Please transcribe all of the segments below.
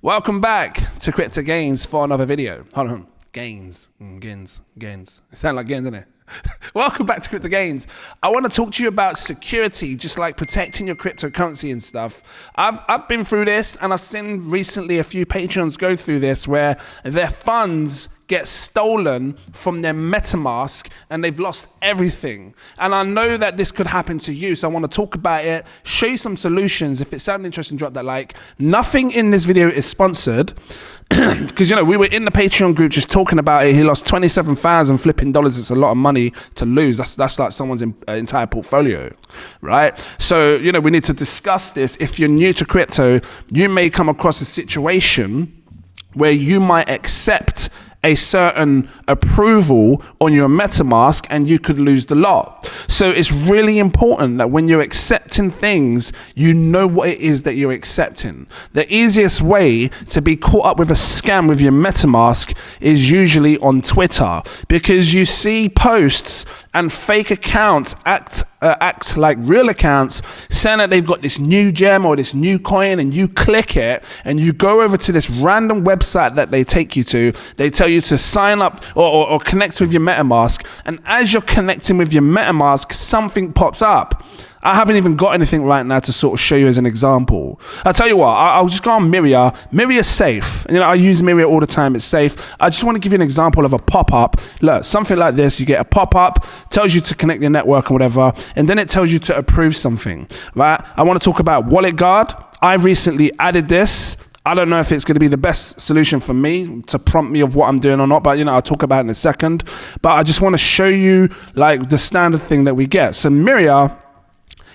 Welcome back to Cryptogains for another video. Hold on. Gains. Gains. It sounds like gains, doesn't it? Welcome back to Cryptogains. I want to talk to you about security, just like protecting your cryptocurrency and stuff. I've been through this, and I've seen recently a few patrons go through this where their funds get stolen from their MetaMask and they've lost everything. And I know that this could happen to you, so I want to talk about it, show you some solutions. If it sounded interesting, drop that like. Nothing in this video is sponsored because, you know, we were in the Patreon group just talking about it. He lost 27,000 flipping dollars. It's a lot of money to lose. That's like someone's entire portfolio, right? So, you know, we need to discuss this. If you're new to crypto, you may come across a situation where you might accept a certain approval on your MetaMask and you could lose the lot. So it's really important that when you're accepting things, you know what it is that you're accepting. The easiest way to be caught up with a scam with your MetaMask is usually on Twitter, because you see posts and fake accounts act like real accounts, saying that they've got this new gem or this new coin, and you click it and you go over to this random website that they take you to. They tell you to sign up or connect with your MetaMask, and as you're connecting with your MetaMask, something pops up. I haven't even got anything right now to sort of show you as an example. I'll tell you what, I'll just go on Myria. Myria's safe. You know, I use Myria all the time. It's safe. I just want to give you an example of a pop-up. Look, something like this. You get a pop-up, tells you to connect your network and whatever, and then it tells you to approve something, right? I want to talk about Wallet Guard. I recently added this. I don't know if it's going to be the best solution for me to prompt me of what I'm doing or not, but, you know, I'll talk about it in a second. But I just want to show you like the standard thing that we get. So Myria,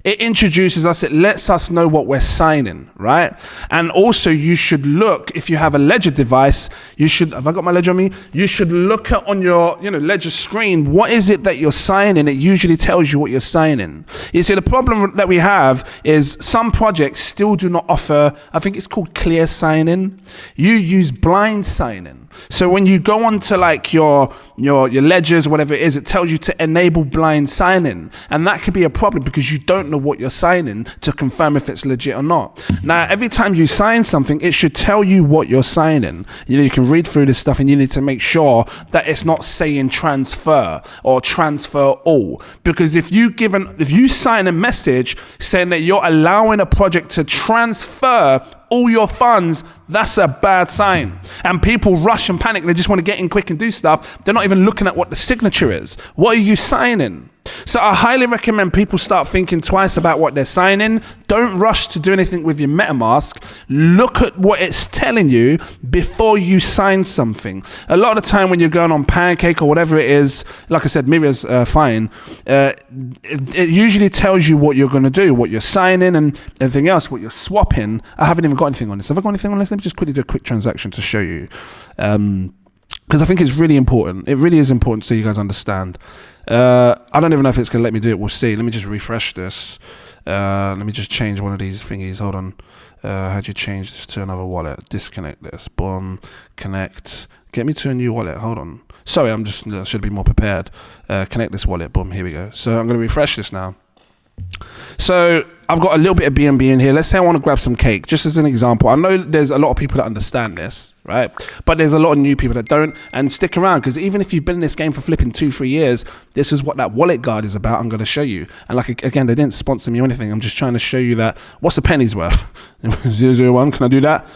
it introduces us, it lets us know what we're signing, right? And also you should look, if you have a Ledger device, you should, have I got my Ledger on me? You should look at on your, you know, Ledger screen, what is it that you're signing? It usually tells you what you're signing. You see, the problem that we have is some projects still do not offer, I think it's called clear signing. You use blind signing. So when you go onto like your ledgers, whatever it is, it tells you to enable blind signing. And that could be a problem because you don't know what you're signing to confirm if it's legit or not. Now, every time you sign something, it should tell you what you're signing. You know, you can read through this stuff and you need to make sure that it's not saying transfer or transfer all. Because if you sign a message saying that you're allowing a project to transfer all your funds, that's a bad sign. And people rush and panic. They just want to get in quick and do stuff. They're not even looking at what the signature is. What are you signing? So I highly recommend people start thinking twice about what they're signing. Don't rush to do anything with your MetaMask. Look at what it's telling you before you sign something. A lot of the time when you're going on Pancake or whatever it is, like I said, Myria's fine. It usually tells you what you're going to do, what you're signing and everything else, what you're swapping. I haven't even got anything on this. Have I got anything on this? Let me just quickly do a quick transaction to show you. Because I think it's really important. It really is important so you guys understand. I don't even know if it's going to let me do it. We'll see. Let me just refresh this. Let me just change one of these thingies. Hold on. How do you change this to another wallet? Disconnect this. Boom. Connect. Get me to a new wallet. Hold on. Sorry, I should be more prepared. Connect this wallet. Boom. Here we go. So I'm going to refresh this now. So I've got a little bit of BNB in here. Let's say I want to grab some cake, just as an example. I know there's a lot of people that understand this, right? But there's a lot of new people that don't. And stick around, because even if you've been in this game for flipping 2-3 years, this is what that Wallet Guard is about. I'm going to show you. And like, again, they didn't sponsor me or anything. I'm just trying to show you that what's a penny's worth. 001, can I do that?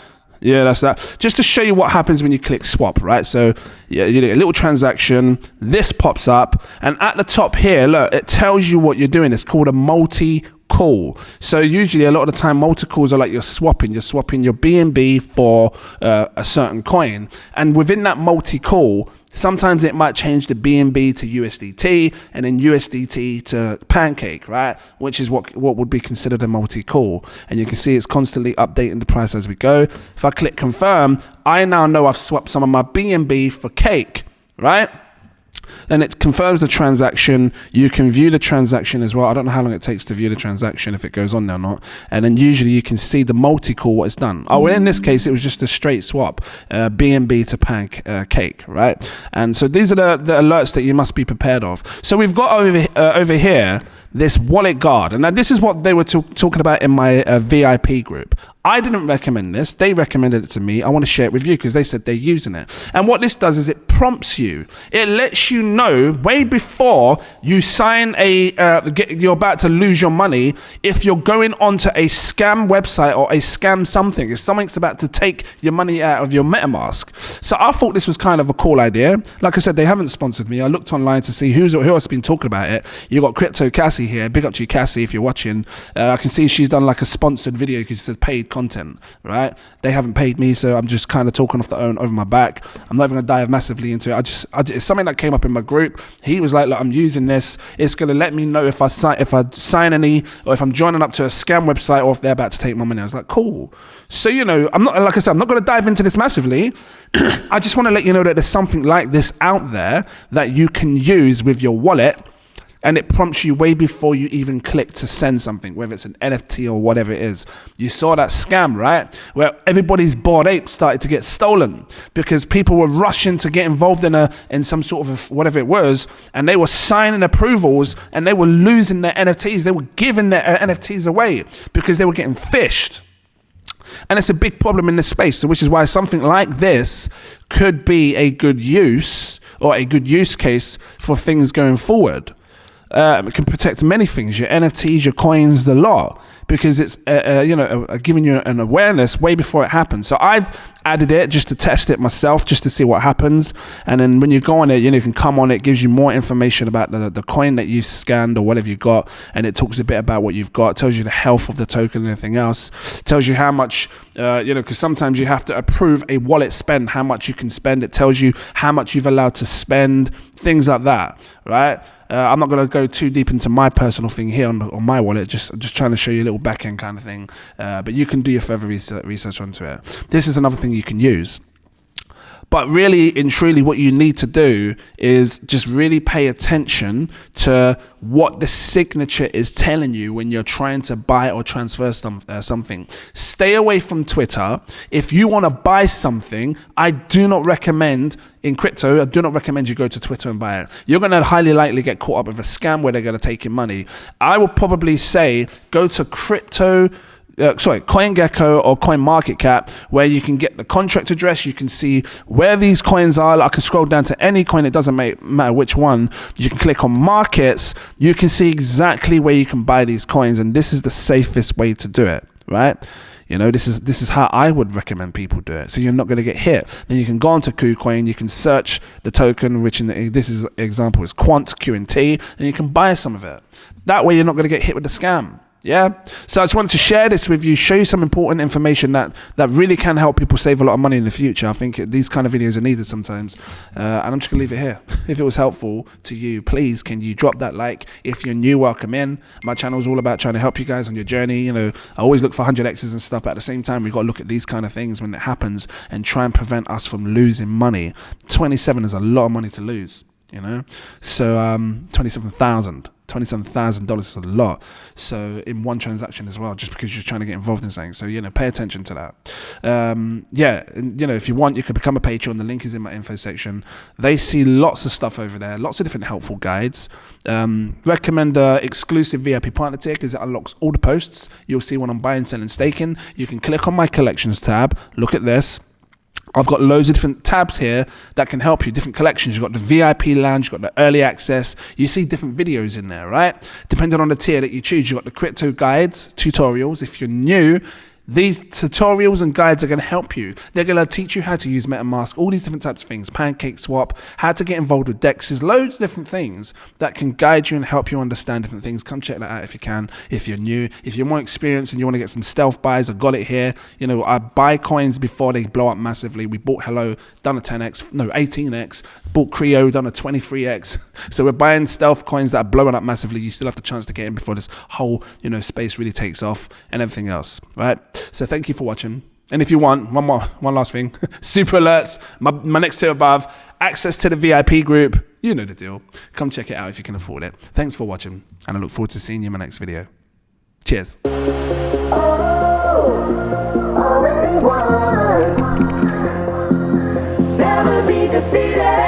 Yeah, that's that. Just to show you what happens when you click swap, right? So yeah, you do a little transaction, this pops up, and at the top here, look, it tells you what you're doing. It's called a multi-call. So usually a lot of the time, multi-calls are like you're swapping your BNB for a certain coin. And within that multi-call, sometimes it might change the BNB to USDT and then USDT to Pancake, right? Which is what would be considered a multi-call. And you can see it's constantly updating the price as we go. If I click confirm, I now know I've swapped some of my BNB for cake, right? and it confirms the transaction. You can view the transaction as well. I don't know how long it takes to view the transaction, if it goes on there or not. And then usually you can see the multi-call, what it's done. Oh, well, in this case, it was just a straight swap, BNB to pancake, right? And so these are the alerts that you must be prepared of. So we've got over here this wallet guard, and now this is what they were talking about in my VIP group. I didn't recommend this. They recommended it to me. I want to share it with you because they said they're using it. And what this does is it prompts you. It lets you know way before you sign you're about to lose your money, if you're going onto a scam website or a scam something, if something's about to take your money out of your MetaMask. So I thought this was kind of a cool idea. Like I said, they haven't sponsored me. I looked online to see who else has been talking about it. You got Crypto Cassie here. Big up to you, Cassie, if you're watching. I can see she's done like a sponsored video because she says paid content, right? They haven't paid me, so I'm just kind of talking off the own over my back. I'm not even gonna dive massively into it. It's something that came up in my group. He was like, look, I'm using this. It's gonna let me know if I sign any, or if I'm joining up to a scam website, or if they're about to take my money. I was like, cool. So, you know, I'm not, like I said, I'm not gonna dive into this massively. I just want to let you know that there's something like this out there that you can use with your wallet. And it prompts you way before you even click to send something, whether it's an NFT or whatever it is. You saw that scam, right? Where everybody's Bored Ape started to get stolen because people were rushing to get involved in some sort of whatever it was, and they were signing approvals and they were losing their NFTs. They were giving their NFTs away because they were getting fished. And it's a big problem in this space, so which is why something like this could be a good use or a good use case for things going forward. It can protect many things, your NFTs, your coins, the lot, because it's giving you an awareness way before it happens. So I've added it just to test it myself, just to see what happens. And then when you go on it, you can come on it, gives you more information about the coin that you scanned or whatever you got, and it talks a bit about what you've got, tells you the health of the token and everything else, tells you how much, because sometimes you have to approve a wallet spend, how much you can spend. It tells you how much you've allowed to spend, things like that, right? I'm not going to go too deep into my personal thing here on my wallet, just trying to show you a little back end kind of thing. But you can do your further research onto it. This is another thing you can use. But really and truly what you need to do is just really pay attention to what the signature is telling you when you're trying to buy or transfer something. Stay away from Twitter. If you want to buy something, I do not recommend, in crypto, I do not recommend you go to Twitter and buy it. You're going to highly likely get caught up with a scam where they're going to take your money. I would probably say go to CoinGecko or CoinMarketCap, where you can get the contract address. You can see where these coins are. I can scroll down to any coin. It doesn't matter which one. You can click on markets. You can see exactly where you can buy these coins, and this is the safest way to do it, right? You know, this is how I would recommend people do it. So you're not going to get hit. Then you can go onto KuCoin. You can search the token, which this is example is Quant QNT, and you can buy some of it. That way, you're not going to get hit with the scam. Yeah, so I just wanted to share this with you, show you some important information that really can help people save a lot of money in the future. I think these kind of videos are needed sometimes, and I'm just gonna leave it here. If it was helpful to you, please can you drop that like? If you're new, welcome in. My channel is all about trying to help you guys on your journey. You know, I always look for 100x's and stuff, but at the same time, we've got to look at these kind of things when it happens and try and prevent us from losing money. 27 is a lot of money to lose, you know, so $27,000 is a lot. So in one transaction as well, just because you're trying to get involved in something. So, you know, pay attention to that. Yeah, and, you know, if you want, you can become a patron. The link is in my info section. They see lots of stuff over there, lots of different helpful guides. Recommend exclusive VIP partner tier because it unlocks all the posts. You'll see when I'm buying, selling, staking. You can click on my collections tab. Look at this. I've got loads of different tabs here that can help you, different collections. You've got the VIP lounge, you've got the early access. You see different videos in there, right? Depending on the tier that you choose, you've got the crypto guides, tutorials. If you're new, these tutorials and guides are going to help you. They're going to teach you how to use MetaMask, all these different types of things, pancake swap, how to get involved with DEXs, loads of different things that can guide you and help you understand different things. Come check that out if you can, if you're new. If you're more experienced and you want to get some stealth buys, I got it here. You know, I buy coins before they blow up massively. We bought Hello, done a 18x, bought Creo, done a 23x. So we're buying stealth coins that are blowing up massively. You still have the chance to get in before this whole, you know, space really takes off and everything else, right? So thank you for watching. And if you want, one last thing, super alerts, my next tier above, access to the VIP group, you know the deal. Come check it out if you can afford it. Thanks for watching, and I look forward to seeing you in my next video. Cheers. Never be defeated.